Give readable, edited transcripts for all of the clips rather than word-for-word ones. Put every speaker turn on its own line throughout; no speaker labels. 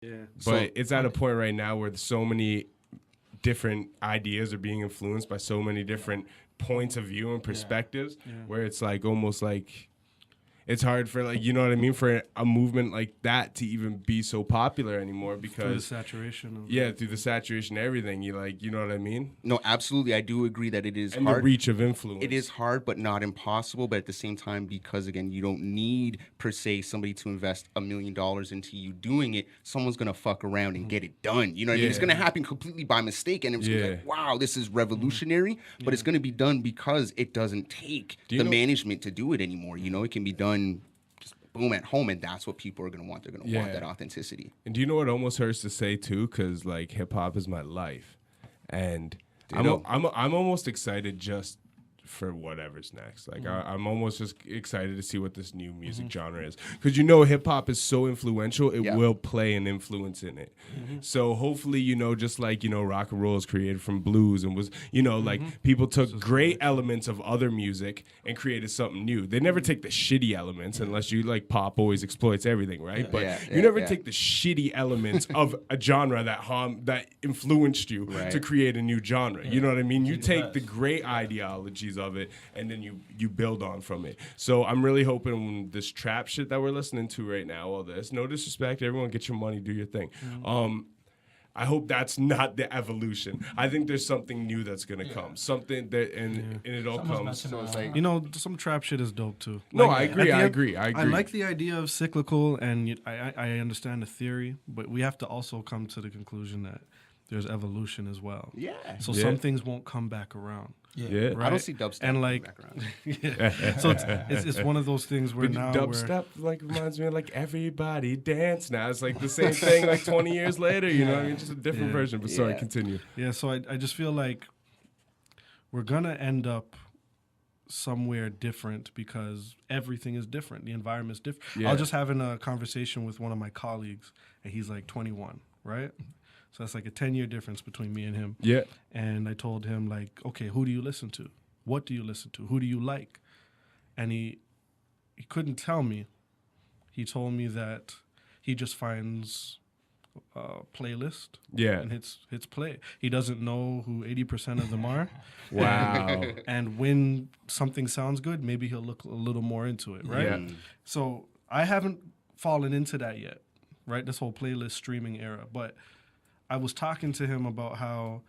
Yeah.
But it's at a point right now where so many different ideas are being influenced by so many different points of view and perspectives, where it's like almost like it's hard for, like, you know what I mean, for a movement like that to even be so popular anymore, because
through the saturation of
through the saturation of everything, you know what I mean?
No, absolutely. I do agree that it is
And
hard.
the reach of influence.
It is hard, but not impossible. But at the same time, because, again, you don't need, per se, somebody to invest $1 million into you doing it. Someone's going to fuck around and get it done. You know what I mean? It's going to happen completely by mistake. And it's going to be like, wow, this is revolutionary. But it's going to be done because it doesn't take the management to do it anymore. You know, it can be done just boom at home. And that's what people are going to want. They're going to want that authenticity.
And do you know what almost hurts to say, too? Because, like, hip-hop is my life. And I'm almost excited just for whatever's next. Like, I'm almost just excited to see what this new music genre is. Because, you know, hip-hop is so influential, it will play an influence in it. So hopefully, you know, just like, you know, rock and roll is created from blues and was, you know, like, people took great elements of other music and created something new. They never take the shitty elements unless you, like, pop always exploits everything, right? But you never take the shitty elements of a genre that influenced you to create a new genre. You know what I mean? You take the great ideologies of it, and then you build on from it. So I'm really hoping when this trap shit that we're listening to right now, all this, no disrespect, everyone get your money, do your thing. I hope that's not the evolution. I think there's something new that's gonna come, something that and it all comes.
So it's like, you know, some trap shit is dope too.
No,
like,
I agree. I
like the idea of cyclical, and I understand the theory, but we have to also come to the conclusion that there's evolution as well.
Yeah.
So some things won't come back around.
Yeah.
Right?
I don't see dubstep
and like,
back around.
So it's one of those things where
but
now
dubstep like reminds me of like everybody dance now. It's like the same thing like 20 years later. You know what I mean? Just a different version. But sorry, continue.
Yeah. So I just feel like we're gonna end up somewhere different because everything is different. The environment's different.
Yeah.
I was just having a conversation with one of my colleagues, and he's like 21, right? So that's like a 10-year difference between me and him.
Yeah.
And I told him, like, okay, who do you listen to? What do you listen to? Who do you like? And he couldn't tell me. He told me that he just finds a playlist and hits play. He doesn't know who 80% of them are.
Wow.
And when something sounds good, maybe he'll look a little more into it, right?
Yeah.
So I haven't fallen into that yet, right? This whole playlist streaming era. But I was talking to him about how,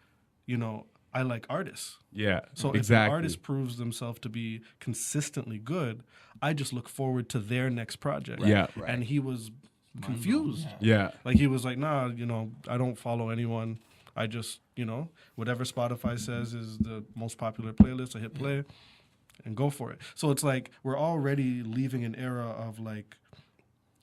you know, I like artists.
Yeah,
so if an artist proves themselves to be consistently good, I just look forward to their next project.
Right.
And he was confused.
Yeah.
Like he was like, nah, you know, I don't follow anyone. I just, you know, whatever Spotify says is the most popular playlist, I hit play and go for it. So it's like we're already leaving an era of like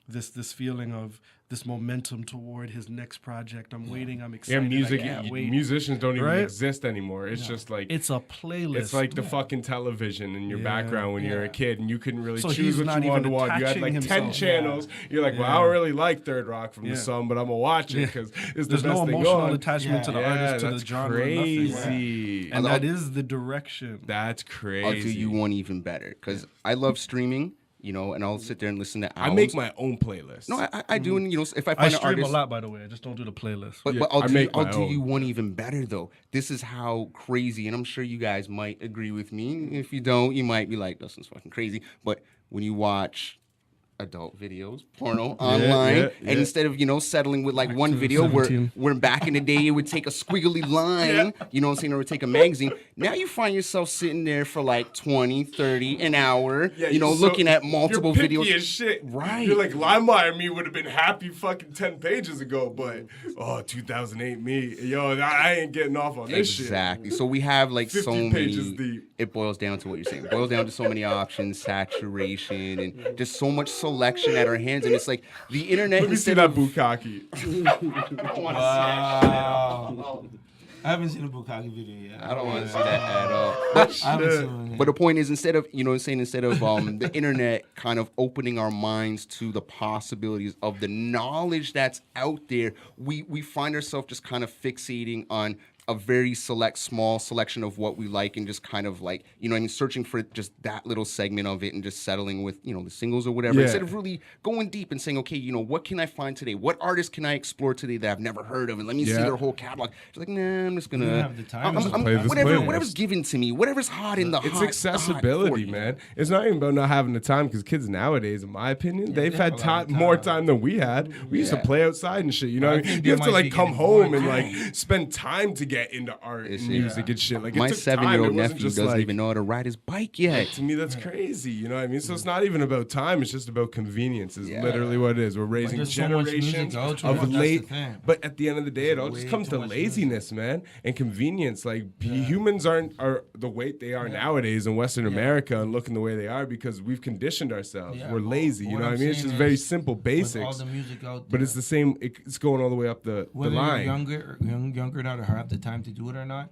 this feeling of this momentum toward his next project. I'm waiting. I'm excited.
Yeah, musicians don't even exist anymore. It's just like
it's a playlist.
It's like the fucking television in your background when you're a kid and you couldn't really choose what you wanted to watch. You had like 10 channels. You're like, well, I don't really like Third Rock from the Sun, but I'm gonna watch it because it's the best thing going.
There's no emotional attachment to the artist, to the genre.
Crazy.
And that is the direction.
That's crazy.
I'll do you one even better because I love streaming. You know, and I'll sit there and listen to albums.
I make my own playlist.
No, I do, and you know, if I find an artist,
I stream a lot, by the way. I just don't do the playlist.
But I'll do you one even better though. This is how crazy, and I'm sure you guys might agree with me. If you don't, you might be like, "Dustin's fucking crazy." But when you watch adult videos, porno online, and instead of, you know, settling with like one video where back in the day it would take a squiggly line, you know what I'm saying, or it would take a magazine. Now you find yourself sitting there for like 20, 30, an hour, you know, looking at multiple
you're
videos.
As shit.
Right.
You're like, LimeWire me would have been happy fucking 10 pages ago, but 2008 me, yo, I ain't getting off on this shit.
Exactly. So we have like so many,
deep.
It boils down to what you're saying. It boils down to so many options, saturation, and just so much selection at our hands. And it's like the internet.
Let me see that bukkake.
Wow. I haven't seen a bukkake video yet.
I don't want to see that at all. But the point is, instead of the internet kind of opening our minds to the possibilities of the knowledge that's out there, we find ourselves just kind of fixating on a very small selection of what we like, and just kind of like, you know what I mean, searching for just that little segment of it and just settling with, you know, the singles or whatever, instead of really going deep and saying, okay, you know, what can I find today? What artists can I explore today that I've never heard of? And let me see their whole catalog. It's like, nah, I'm just gonna
have the time.
whatever's given to me, whatever's hot in the
It's
hot,
accessibility,
the hot 40.
man. It's not even about not having the time, because kids nowadays, in my opinion, they've had more time than we had. We used to play outside and shit. You know, you have to like come home and like spend time to get into art and music and shit. Like,
my
it took
7-year-old
time. It wasn't
nephew
just
doesn't
like,
even know how to ride his bike yet.
To me, that's crazy. You know what I mean? So it's not even about time. It's just about convenience. Is literally what it is. We're raising
there's so much
generations
music out there.
of
That's the
late.
thing.
But at the end of the day, it all just
Way
comes
too
to
much
laziness, man, and convenience. Like humans are the weight they are nowadays in Western America and looking the way they are because we've conditioned ourselves.
Yeah,
We're lazy. You
what
know what I
I'm
mean? It's
saying
just very
is,
simple
with
basics.
all the music out there,
But it's the same. It's going all the way up the
whether
line.
you're younger now to have the time to do it or not,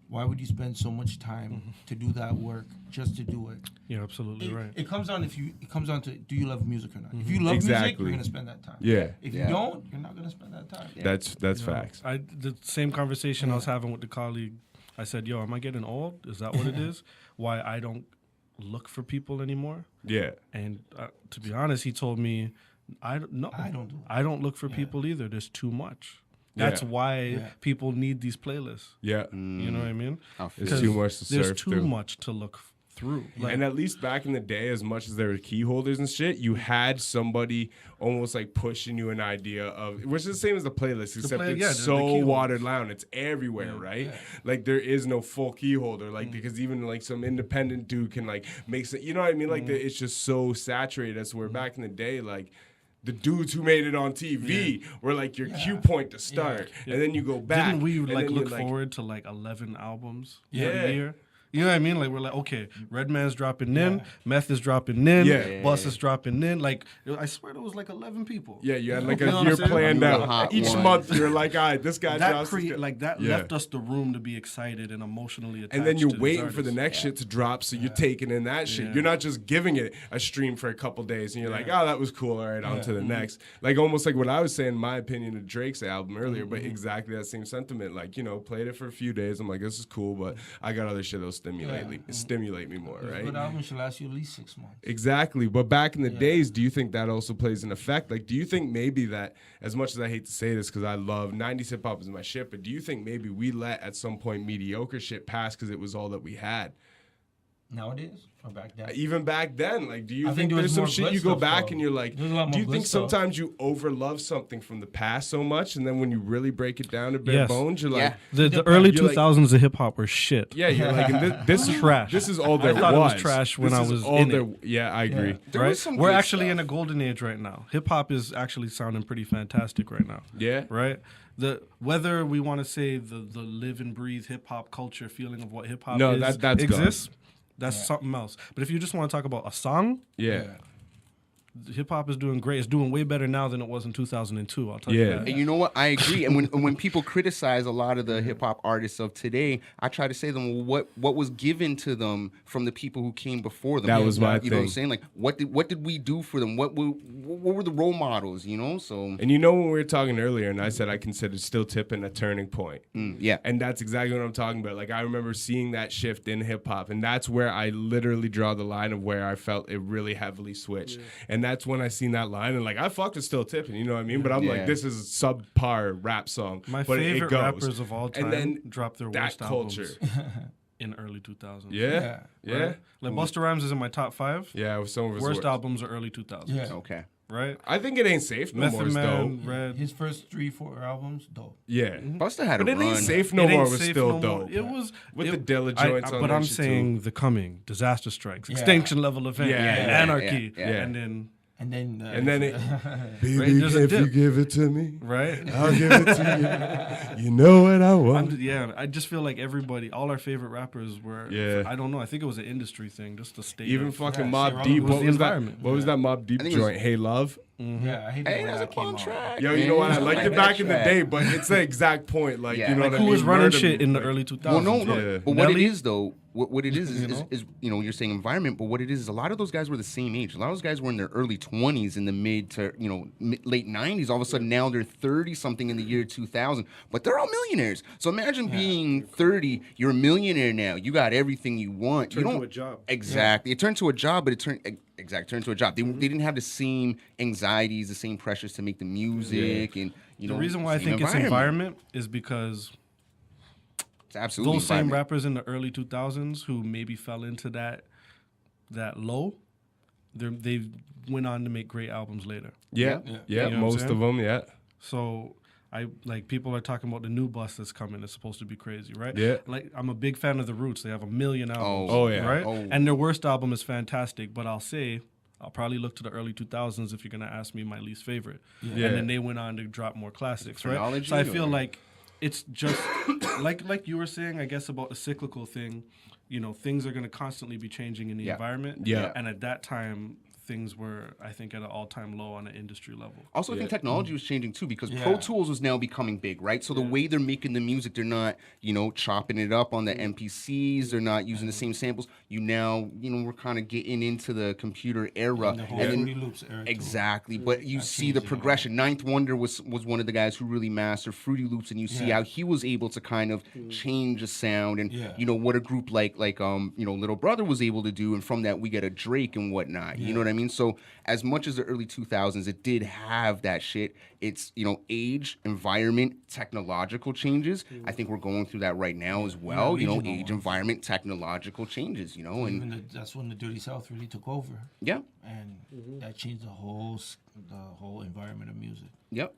why would you spend so much time to do that work just to do it?
You're absolutely right.
It comes on to do you love music or not? If you love music,
Exactly.
you're gonna spend that time.
Yeah.
If you don't, you're not gonna spend that time.
That's
You know,
facts.
The same conversation I was having with the colleague. I said, "Yo, am I getting old? Is that what it is? Why I don't look for people anymore?"
Yeah.
And to be honest, he told me, "I don't look for people either. There's too much. That's why people need these playlists.
Yeah.
You know what I mean?
There's too much to
There's
surf
too
through.
much to look through. Like,
And at least back in the day, as much as there were key holders and shit, you had somebody almost like pushing you an idea of, which is the same as the playlist, except it's
the
so
key holders.
watered down. It's everywhere, right? Like there is no full key holder, like because even like some independent dude can like make some, you know what I mean? Like it's just so saturated. That's where back in the day, like the dudes who made it on TV were like your cue point to start, and then you go back.
didn't we
and
like
then
look
you're, like,
forward to like 11 albums
Yeah.
a year? You know what I mean? Like we're like, okay, Redman's dropping in, Meth is dropping in, Bus is dropping in. Like I swear there was like 11 people.
Yeah, you had like
You know
a
what
year
I'm saying?
planned
The
out.
hot
Each
ones.
month you're like, all right, this guy
That
drops. this guy-
left us the room to be excited and emotionally attached.
And then you're
to these
waiting for the
artists.
next shit to drop, so you're taking in that shit.
Yeah.
You're not just giving it a stream for a couple days and you're like, oh, that was cool. All right, on to the next. Like almost like what I was saying, in my opinion, of Drake's album earlier, but exactly that same sentiment. Like, you know, played it for a few days. I'm like, this is cool, but I got other shit that'll stimulate me more,
A
right?
good album should last you at least 6 months.
Exactly. But back in the days, do you think that also plays an effect? Like, do you think maybe that, as much as I hate to say this because I love 90s hip hop is my shit, but do you think maybe we let at some point mediocre shit pass because it was all that we had?
Nowadays or back then?
Even back then, like, do you
I
think
think there
there's
was
some
more
shit
good
you go
stuff,
back
though.
and you're like,
There's a lot
do you
more
think
good stuff.
sometimes you overlove something from the past so much, and then when you really break it down to bare
Yes.
bones, you're like,
The early
You're like-
2000s of hip hop were shit.
yeah, you're like, and this is
Trash.
This is all there
I thought it was
was.
trash when
This
I
is
was
all
in
there.
it.
Yeah, I agree.
There
Right?
was some
We're
good
actually in
stuff.
a golden age right now. Hip hop is actually sounding pretty fantastic right now.
Yeah.
Right? Whether we want to say the live and breathe hip hop culture feeling of what hip hop
No,
is
that's gone.
exists, that's something else. But if you just want to talk about a song,
Yeah.
hip hop is doing great. It's doing way better now than it was in 2002. I'll tell you
Yeah.
that.
And you know what? I agree. And when people criticize a lot of the hip hop artists of today, I try to say to them, well, what was given to them from the people who came before them?
That was my
You know what I'm
thing.
saying? Like, what did we do for them? What were the role models? You know? So
And you know when we were talking earlier, and I said I considered Still Tipping a turning point.
yeah.
And that's exactly what I'm talking about. Like I remember seeing that shift in hip hop, and that's where I literally draw the line of where I felt it really heavily switched. And that's when I seen that line, and like I fucked with Still Tipping, you know what I mean? But I'm like, this is a subpar rap song.
My
but
favorite
it goes.
rappers of all time
And then
dropped their
that
worst
culture.
albums in early 2000s.
Yeah.
Right? Like Busta Rhymes is in my top 5.
Yeah, with some of his
Worst albums are early 2000s.
Yeah.
Okay.
Right?
I think It Ain't Safe No More
Method
is dope.
Man, Red.
His first 3-4 albums, dope.
Yeah.
Busta had
But
a
It
run.
Ain't Safe No
It Ain't
More was
Safe
still
No More.
dope.
It was
With the Dilla joints on
But
that
I'm
shit,
saying
too.
The Coming, Disaster Strikes, Extinction Level Event,
Yeah,
Anarchy,
yeah.
and then
And then
it, baby,
there's a
if you
dip.
give it to me,
right.
I'll give it to you. You know what I want.
I just feel like everybody, all our favorite rappers were.
Yeah.
I don't know. I think it was an industry thing, just the state.
Even
of,
fucking
Yeah,
Mob
J.
Deep.
Rollins
What
was
was
the
that?
environment.
What was that Mob Deep
I think it was-
joint? Hey Love.
Yeah, I hate
Hey,
when
that's
that
a
came
bomb
out.
track.
Yo, you know what? I liked it
Like
back
that
in the
track.
day, but it's the exact point. Like
Yeah.
you know
Like
what I
who
mean?
was running
Murder
shit
Me,
in the
like-
early 2000s?
Well, no.
Yeah.
But what it
Nelly?
is though, What it is
You know?
is you're saying environment, but what it is a lot of those guys were the same age. A lot of those guys were in their early 20s, in the mid to late 90s. All of a sudden now they're 30 something in the year 2000, but they're all millionaires. So imagine being 30, you're a millionaire now. You got everything you want.
Turned
you don't
to a job.
exactly. It turned to a job, but it turned to a job. They didn't have the same anxieties, the same pressures to make the music, and
The reason why I
same
think it's environment is because
It's absolutely
those same
environment.
rappers in the early 2000s who maybe fell into that low, they went on to make great albums later.
Yeah,
You know what I'm
most
saying?
of them, yeah.
So people are talking about the new bus that's coming. It's supposed to be crazy, right?
Yeah.
Like I'm a big fan of the Roots. They have 1 million albums.
Oh, yeah.
Right.
Oh.
And their worst album is fantastic. But I'll probably look to the early 2000s if you're gonna ask me my least favorite.
Yeah.
And then they went on to drop more classics, right?
Chronology,
So I feel
or-
like it's just like you were saying, I guess, about the cyclical thing. Things are gonna constantly be changing in the
Yeah.
environment.
Yeah.
And at that time, things were, I think, at an all-time low on an industry level.
Also, I think technology was changing too, because
Yeah.
Pro Tools was now becoming big, right? So the way they're making the music, they're not, chopping it up on the MPCs. They're not using the same samples. We're kind of getting into the computer era.
And the whole
then-
Fruity Loops era. too.
Exactly, but you
That
see the
changed it a lot.
progression. Ninth Wonder was one of the guys who really mastered Fruity Loops, and you see
Yeah.
how he was able to kind of change the sound, and
Yeah.
what a group like Little Brother was able to do, and from that we get a Drake and whatnot. You know what I mean? So as much as the early 2000s, it did have that shit. It's age, environment, technological changes. I think we're going through that right now as well.
regional
Age,
ones.
environment, technological changes. And
That's when the Dirty South really took over,
yeah,
and that changed the whole environment of music.
yep.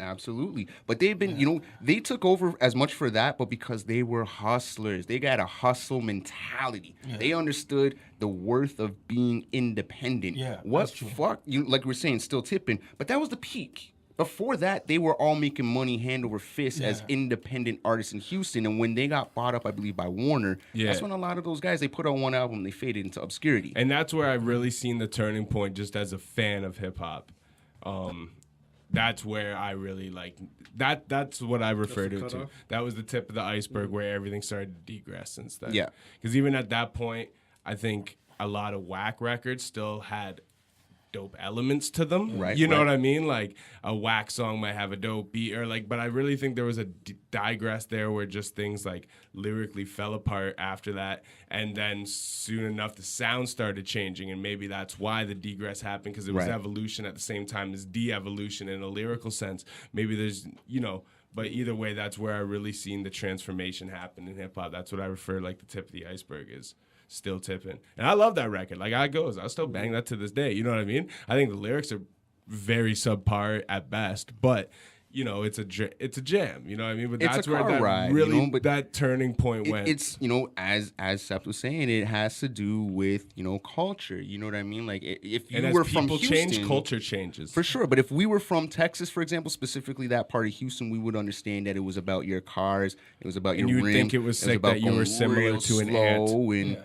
Absolutely. But they've been, they took over as much for that, but because they were hustlers. They got a hustle mentality.
Yeah.
They understood the worth of being independent.
Yeah,
What
that's true.
fuck, like we were saying, still tipping. But that was the peak. Before that, they were all making money hand over fist as
Yeah.
independent artists in Houston. And when they got bought up, I believe, by Warner, that's when a lot of those guys, they put out one album, they faded into obscurity.
And that's where I really seen the turning point just as a fan of hip hop. That's where I really that. That's what I referred
the
it to.
cutoff?
That was the tip of the iceberg where everything started to degress since then.
Yeah.
Because even at that point, I think a lot of whack records still had dope elements to them.
Right,
You know
right.
what I mean? Like a whack song might have a dope beat but I really think there was a digress there where just things like lyrically fell apart after that. And then soon enough, the sound started changing. And maybe that's why the degress happened, because it was
Right.
evolution at the same time as de-evolution in a lyrical sense. Maybe there's, but either way, that's where I really seen the transformation happen in hip hop. That's what I refer like the tip of the iceberg is. Still tipping. And I love that record. Like, I'll still bang that to this day. You know what I mean? I think the lyrics are very subpar at best, but, it's a jam. You know what I mean? But
It's a
that's where
car
that
ride,
really,
but
that turning point went.
It's as Sept was saying, it has to do with culture. You know what I mean? Like if you
and as
were from
people
Houston,
change, culture changes.
for sure. But if we were from Texas, for example, specifically that part of Houston, we would understand that it was about your cars, it was about
And
your
you would
rim,
think it was sick
about
that you were
going
similar
real
to an ant.
slow and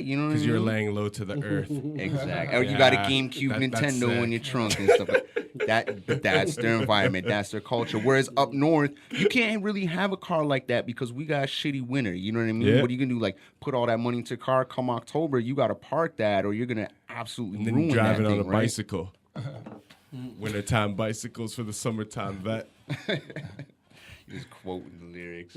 you know what I
Because
mean?
you're laying low to the earth.
Exactly. Or you got a
Yeah,
GameCube
that's
Nintendo in
sick.
your trunk and stuff like that. But that's their environment. That's their culture. Whereas up north, you can't really have a car like that because we got shitty winter. You know what I mean?
Yeah.
What are you going to do? Like put all that money into a car? Come October, you got to park that or you're going to absolutely
And then
ruin
driving
that
on
thing,
a
right?
bicycle. Wintertime bicycles for the summertime vet.
He's quoting the lyrics.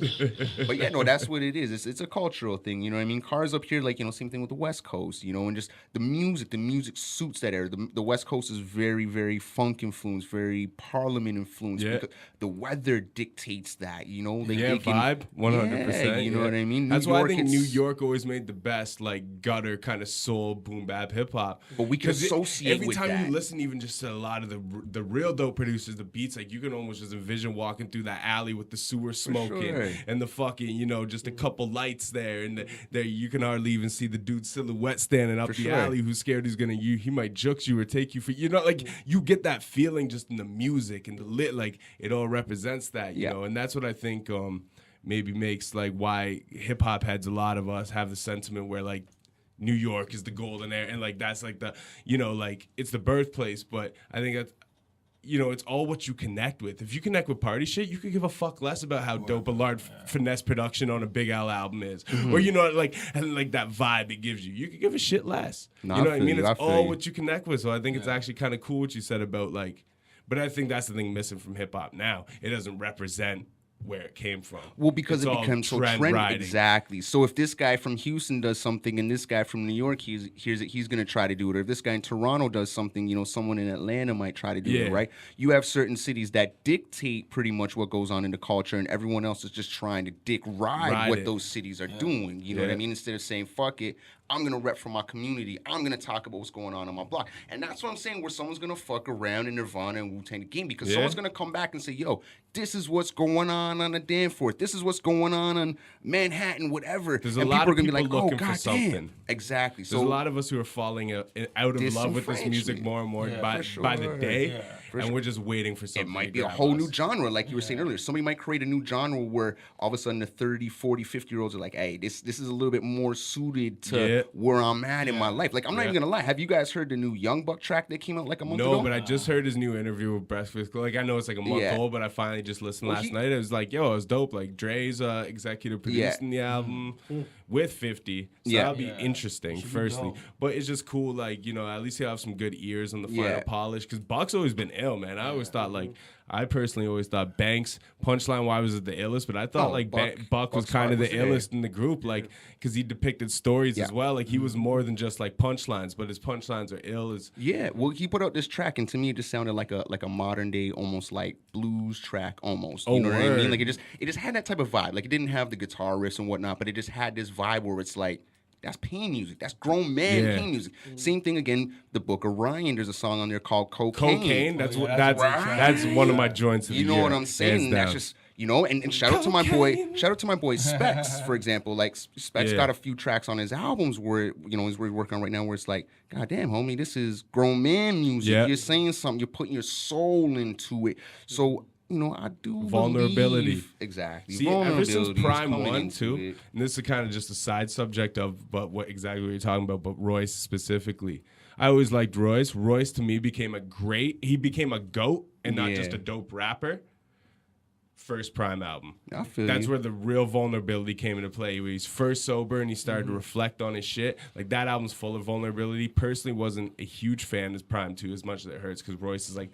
But yeah, no, that's what it is. It's a cultural thing, you know what I mean? Cars up here, like, same thing with the West Coast, and just the music suits that era. The West Coast is very, very funk influenced, very Parliament influenced.
Yeah.
Because the weather dictates that, They
Yeah,
can,
vibe, 100%.
Yeah, you know what I mean?
That's
New
why
York,
I think
it's-
New York always made the best, like, gutter kind of soul, boom bap hip hop.
But we can
'Cause
associate
every
with
time
that.
you listen, even just to a lot of the real dope producers, the beats, like, you can almost just envision walking through that alley with the sewer smoking
sure.
and the fucking, just a couple lights there, and there you can hardly even see the dude's silhouette standing up
For
the
sure.
alley who's scared he might jukes you or take you for, like, you get that feeling just in the music and the lit, like, it all represents that, you
Yeah.
know, and that's what I think maybe makes, like, why hip-hop heads, a lot of us have the sentiment where, like, New York is the golden era, and, like, that's, like, the, like, it's the birthplace, but I think that's you know, it's all what you connect with. If you connect with party shit, you could give a fuck less about how dope a large finesse production on a Big L album is, or you know, like and like that vibe it gives you. You could give a shit less.
No,
you know what I mean?
you,
It's all
you.
what you connect with. So I think it's actually kind of cool what you said about like. But I think that's the thing missing from hip hop now. It doesn't represent where it came from.
Well, because
It's
it
all
becomes so
trend
trendy.
riding.
Exactly. So if this guy from Houston does something and this guy from New York hears it, he's going to try to do it. Or if this guy in Toronto does something, you know, someone in Atlanta might try to do it, right? You have certain cities that dictate pretty much what goes on in the culture, and everyone else is just trying to ride what those cities are doing. You know what I mean? Instead of saying, fuck it, I'm going to rep for my community. I'm going to talk about what's going on my block. And that's what I'm saying, where someone's going to fuck around in Nirvana and Wu-Tang the Game, because someone's going to come back and say, yo, this is what's going on the Danforth. This is what's going on Manhattan, whatever.
There's
and
a lot
people
of
are going to
people
be like,
looking
oh,
for
God
something.
damn. Exactly.
There's a lot of us who are falling out of love with this music more and more by the day, and we're just waiting for something.
It might be a whole new genre, like you were saying earlier. Somebody might create a new genre where all of a sudden the 30, 40, 50-year-olds are like, hey, this is a little bit more suited to where I'm at in my life. Like, I'm not even going to lie. Have you guys heard the new Young Buck track that came out like a month ago?
No, but I just heard his new interview with Breakfast. Like, I know it's like a month old, but I finally just listened last night. It was like, yo, it was dope. Like, Dre's executive producing the album with 50. So that'll be interesting, firstly. But it's just cool, like, you know, at least he'll have some good ears on the final polish. Because Buck's always been ill, man. I always thought, like, I personally always thought Banks, punchline-wise, was the illest. But I thought, Buck was kind of the illest in the group, like, because he depicted stories as well. Like, he was more than just, like, punchlines. But his punchlines are ill.
Well, he put out this track, and to me, it just sounded like a modern-day, almost like blues track, almost. You know what I mean? Like, it just had that type of vibe. Like, it didn't have the guitar riffs and whatnot, but it just had this vibe where it's like, that's pain music. That's grown man pain music. Same thing again. The Book of Ryan. There's a song on there called Cocaine.
That's one of my joints.
You know what I'm saying? That's just, you know. And shout out to my boy. Shout out to my boy Specs, for example. Like Specs got a few tracks on his albums where he's working on right now where it's like, God damn, homie, this is grown man music. You're saying something. You're putting your soul into it. So. You know, I do
vulnerability.
Exactly.
See, ever since Prime 1, too, and this is kind of just a side subject of what you're talking about, but Royce specifically. I always liked Royce. Royce, to me, became a GOAT and not just a dope rapper. First Prime album. That's where the real vulnerability came into play. Where he's first sober and he started to reflect on his shit. Like, that album's full of vulnerability. Personally, wasn't a huge fan of Prime 2 as much as it hurts, because Royce is like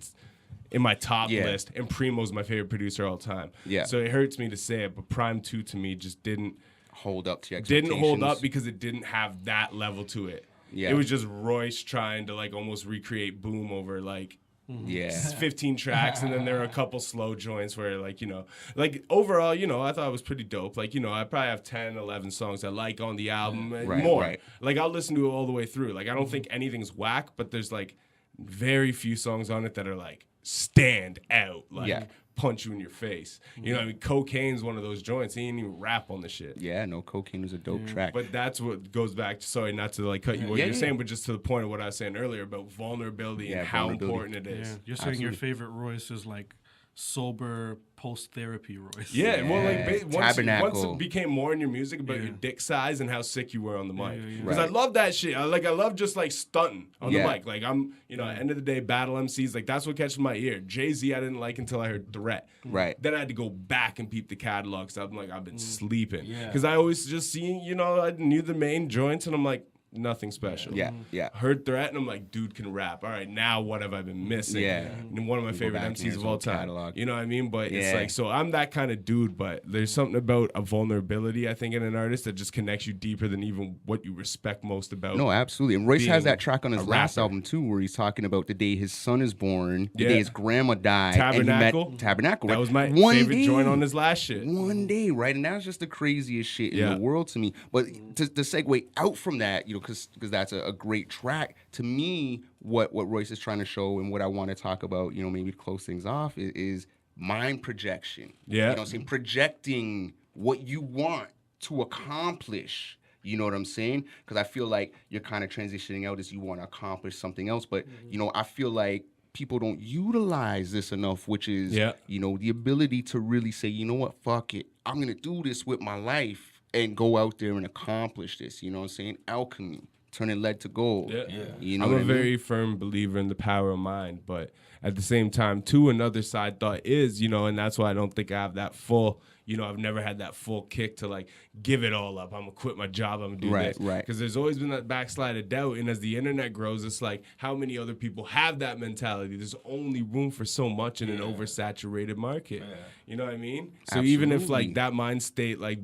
in my top list, and Primo's my favorite producer of all time. So it hurts me to say it, but Prime 2 to me just didn't
hold up to your expectations.
Didn't hold up because it didn't have that level to it. It was just Royce trying to like almost recreate Boom over like 15 tracks, and then there are a couple slow joints where like, you know, like overall, you know, I thought it was pretty dope. Like, you know, I probably have 10, 11 songs I like on the album and more. Like, I'll listen to it all the way through. Like, I don't think anything's whack, but there's like very few songs on it that are like stand out, like punch you in your face. You know what I mean? Cocaine's one of those joints. He didn't even rap on the shit.
Yeah, no, Cocaine was a dope track.
But that's what goes back to, sorry, not to like cut you what you're saying, but just to the point of what I was saying earlier about vulnerability and how important it is.
You're saying your favorite Royce is like sober post-therapy Royce.
Well, like once
Tabernacle.
it became more in your music about your dick size and how sick you were on the mic. Because I love that shit. I love just like stunting on the mic. Like, I'm, you know, at the end of the day, battle MCs, like that's what catches my ear. Jay-Z I didn't like until I heard Threat. Then I had to go back and peep the catalog. So I'm like, I've been sleeping. Because I always just see, you know, I knew the main joints and I'm like, nothing special. Heard Threat and I'm like, dude can rap. All right, now what have I been missing? And one of my favorite MCs of all time. Catalog. You know what I mean? But it's like, so I'm that kind of dude, but there's something about a vulnerability, I think, in an artist that just connects you deeper than even what you respect most about.
No, absolutely. And Royce has that track on his last album too, where he's talking about the day his son is born, the day his grandma died.
Tabernacle.
And he met Tabernacle.
That was my favorite joint on his last shit.
One day, right? And that's just the craziest shit in the world to me. But to segue out from that, you know, because that's a great track. To me, what Royce is trying to show and what I want to talk about, you know, maybe to close things off is mind projection. You know what I'm saying? Projecting what you want to accomplish. You know what I'm saying? Because I feel like you're kind of transitioning out as you want to accomplish something else. But, you know, I feel like people don't utilize this enough, which is, you know, the ability to really say, you know what, fuck it. I'm going to do this with my life and go out there and accomplish this. You know what I'm saying? Alchemy. turning lead to gold.
Yeah.
You know
I'm
what
a
I mean?
very firm believer in the power of mind, but at the same time, too, another side thought is, and that's why I don't think I have that full, I've never had that full kick to like give it all up. I'm gonna quit my job. I'm gonna do this.
Right.
Because there's always been that backslide of doubt, and as the internet grows, it's like how many other people have that mentality? There's only room for so much in an oversaturated market. Yeah. You know what I mean? So even if like that mind state, like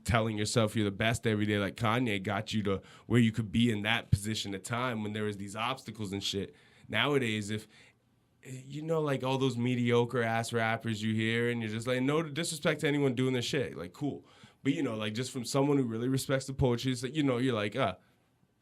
telling yourself you're the best every day, like Kanye got you to where you could be in that position at time when there was these obstacles and shit. Nowadays, if like all those mediocre ass rappers you hear and you're just like, no disrespect to anyone doing their shit, like cool, but like just from someone who really respects the poetry, it's like you're like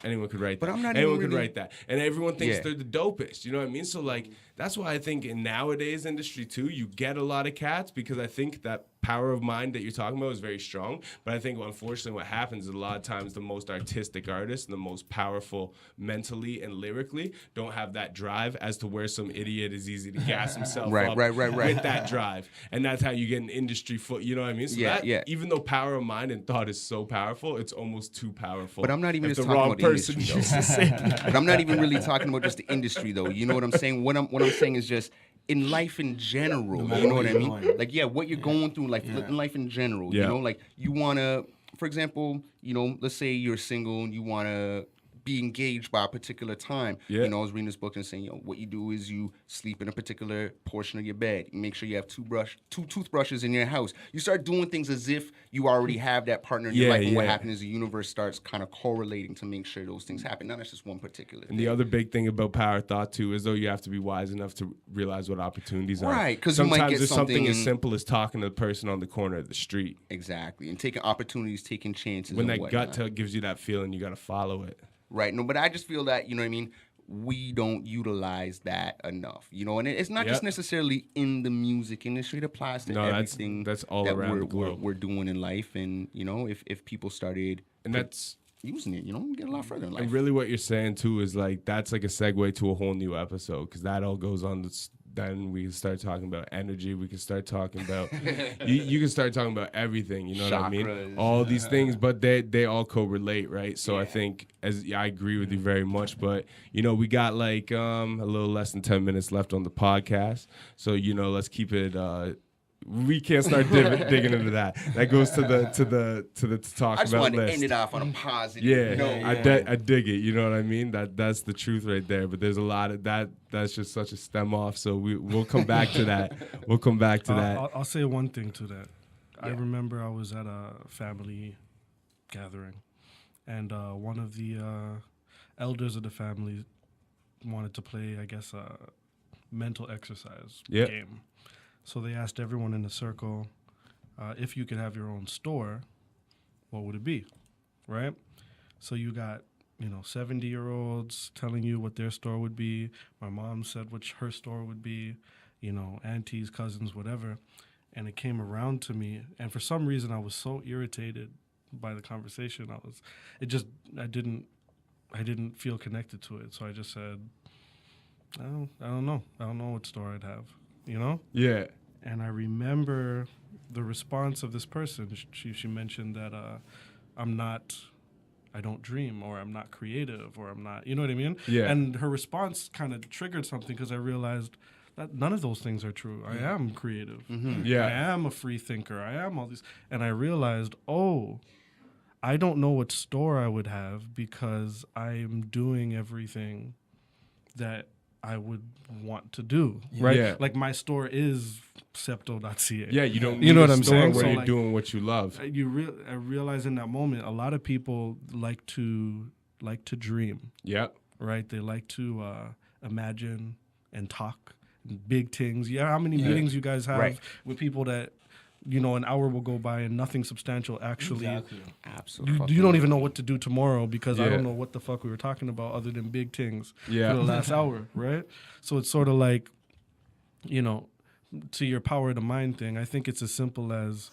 anyone could write that.
But
anyone could write that, and everyone thinks they're the dopest. You know what I mean? So like that's why I think in nowadays industry too, you get a lot of cats because I think that power of mind that you're talking about is very strong. But I think unfortunately what happens is a lot of times the most artistic artists and the most powerful mentally and lyrically don't have that drive as to where some idiot is easy to gas himself up with that drive, and that's how you get an industry foot. You know what I mean? So even though power of mind and thought is so powerful, it's almost too powerful.
But I'm not even
if
just
the
talking
wrong
about
person
industry,
used to say that.
But I'm not even really talking about just the industry, though. You know what I'm saying? What I'm saying is just in life in general. You know what I mean? Like, what you're going through, like in life in general. You know, like you wanna, for example, let's say you're single and you wanna be engaged by a particular time. I was reading this book and saying, what you do is you sleep in a particular portion of your bed. You make sure you have two toothbrushes in your house. You start doing things as if you already have that partner in your life. And what happens is the universe starts kind of correlating to make sure those things happen. Now, that's just one particular thing.
And the other big thing about power thought, too, is though you have to be wise enough to realize what opportunities are.
Right, because
sometimes there's something as simple as talking to the person on the corner of the street.
Exactly, and taking opportunities, taking chances.
When that gut gives you that feeling, you got to follow it.
Right. No, but I just feel that, we don't utilize that enough, and it's not just necessarily in the music industry. It applies to everything
that's all around the globe.
We're doing in life. And, if people started using it, get a lot further in life.
And really what you're saying, too, is like that's like a segue to a whole new episode because that all goes on then we can start talking about energy. We can start talking about you can start talking about everything. You know what I mean? All these things, but they all correlate, right? So I think I agree with you very much. But we got like a little less than 10 minutes left on the podcast. So let's keep it. We can't start digging into that. That goes to talk about.
I just wanted to end it off on a positive note.
I dig it. You know what I mean? That's the truth right there. But there's a lot of that. That's just such a stem off. So we'll come back to that. We'll come back to that.
I'll say one thing to that. I remember I was at a family gathering, and one of the elders of the family wanted to play, I guess, a mental exercise game. So they asked everyone in the circle, if you could have your own store, what would it be, right? So you got, 70-year-olds telling you what their store would be. My mom said what her store would be, aunties, cousins, whatever. And it came around to me, and for some reason I was so irritated by the conversation. I didn't feel connected to it. So I just said, I don't know. I don't know what store I'd have.
Yeah.
And I remember the response of this person. She mentioned that I don't dream, or I'm not creative, or I'm not, you know what I mean?
Yeah.
And her response kind of triggered something because I realized that none of those things are true. I am creative.
Mm-hmm.
Yeah.
I am a free thinker. I am all these. And I realized, I don't know what store I would have because I'm doing everything that I would want to do, right?
Yeah.
Like my store is septo.ca.
Yeah, you don't.
You know what I'm
saying?
saying?
Where
So,
you're doing what you love.
I realize in that moment, a lot of people like to dream.
Yeah.
Right. They like to imagine and talk big things. Yeah. How many meetings you guys have with people that, an hour will go by and nothing substantial actually.
Exactly.
Absolutely.
You don't even know what to do tomorrow because I don't know what the fuck we were talking about other than big things for the last hour, right? So it's sort of like, to your power of the mind thing, I think it's as simple as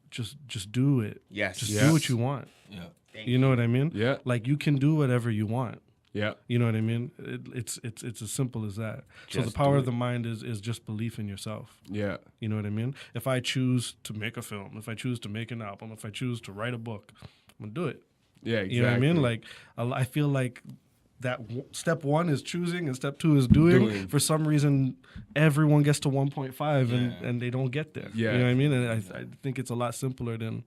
just do it.
Yes.
Just do what you want.
Yeah.
You know what I mean?
Yeah.
Like you can do whatever you want.
Yeah.
You know what I mean? It's as simple as that. So the power of the mind is just belief in yourself.
Yeah.
You know what I mean? If I choose to make a film, if I choose to make an album, if I choose to write a book, I'm going to do it.
Yeah, exactly.
You know what I mean? Like, I feel like that step 1 is choosing and step 2 is doing. For some reason, everyone gets to 1.5 and they don't get there.
Yeah.
You know what I mean? And I think it's a lot simpler than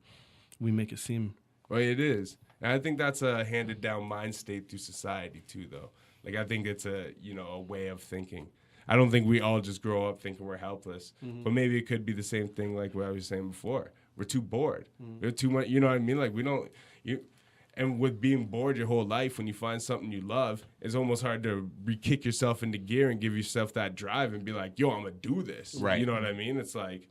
we make it seem.
Well, it is. And I think that's a handed down mind state through society too, though. Like, I think it's a way of thinking. I don't think we all just grow up thinking we're helpless, but maybe it could be the same thing like what I was saying before. We're too bored. We're too much, you know what I mean? Like, and with being bored your whole life, when you find something you love, it's almost hard to re-kick yourself into gear and give yourself that drive and be like, yo, I'm going to do this.
Right.
You know what I mean? It's like,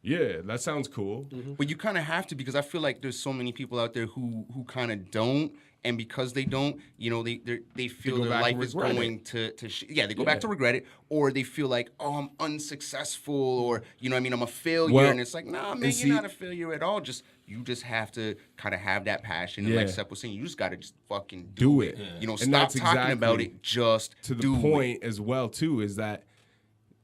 yeah, that sounds cool.
But you kind of have to, because I feel like there's so many people out there who kind of don't, and because they don't, they feel their life is going to they go back to regret it, or they feel like, oh, I'm unsuccessful, or I'm a failure, and it's like, nah, man, you're not a failure at all. You just have to kind of have that passion, and like Seth was saying, you just got to just fucking do it.
Yeah.
Stop talking about it, just
to the
do
point as well too, is that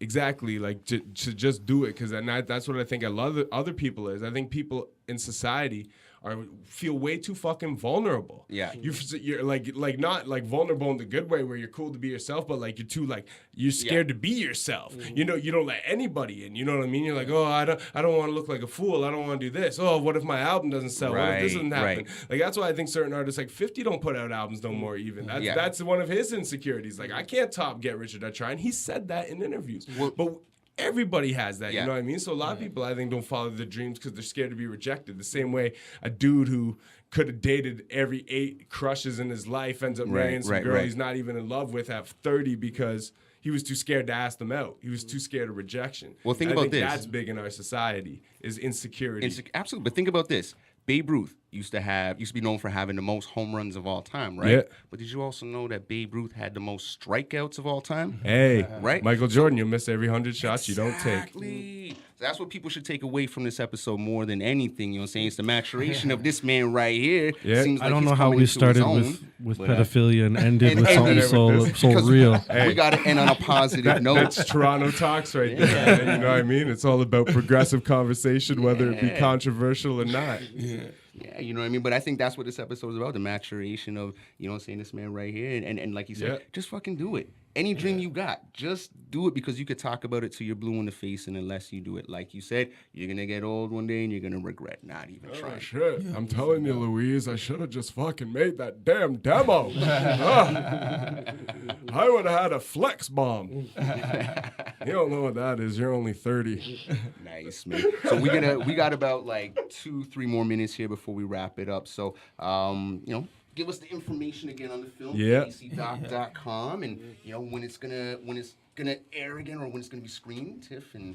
exactly, like, to just do it, because that's what I think a lot of other people is. I think people in society feel way too fucking vulnerable. Yeah, you're like not like vulnerable in the good way where you're cool to be yourself, but like you're scared to be yourself. You don't let anybody in. You know what I mean? You're like, oh, I don't want to look like a fool. I don't want to do this. Oh, what if my album doesn't sell? What if this doesn't happen? Like, that's why I think certain artists like 50 don't put out albums no more. Even that's one of his insecurities. Like, I can't top Get Rich or Die Trying. He said that in interviews. But everybody has that, you know what I mean? So a lot of people, I think, don't follow their dreams because they're scared to be rejected. The same way a dude who could have dated every 8 crushes in his life ends up marrying some girl he's not even in love with at 30 because he was too scared to ask them out. He was too scared of rejection.
Well, think about this.
That's big in our society, is insecurity.
Absolutely. But think about this. Babe Ruth used to be known for having the most home runs of all time, right?
Yeah.
But did you also know that Babe Ruth had the most strikeouts of all time?
Hey,
right?
Michael Jordan, you'll miss every 100 shots you don't take.
Exactly. So that's what people should take away from this episode more than anything. You know what I'm saying? It's the maturation of this man right here.
Yeah.
Seems like
I don't know how we started with pedophilia and ended with something so real.
Hey. We got to end on a positive note.
That's Turono Talks right there. You know what I mean? It's all about progressive conversation, whether it be controversial or not.
Yeah, you know what I mean? But I think that's what this episode is about, the maturation of, this man right here. And like you said, just fucking do it. Any dream you got, just do it, because you could talk about it till you're blue in the face, and unless you do it, like you said, you're going to get old one day and you're going to regret not even trying.
Shit. Yeah. I'm telling you, Louise, I should have just fucking made that damn demo. I would have had a flex bomb. You don't know what that is. You're only 30.
Nice, man. So we got about like 2-3 more minutes here before we wrap it up. So, give us the information again on the film, acdoc.com, and when it's gonna air again, or when it's gonna be screened, Tiff and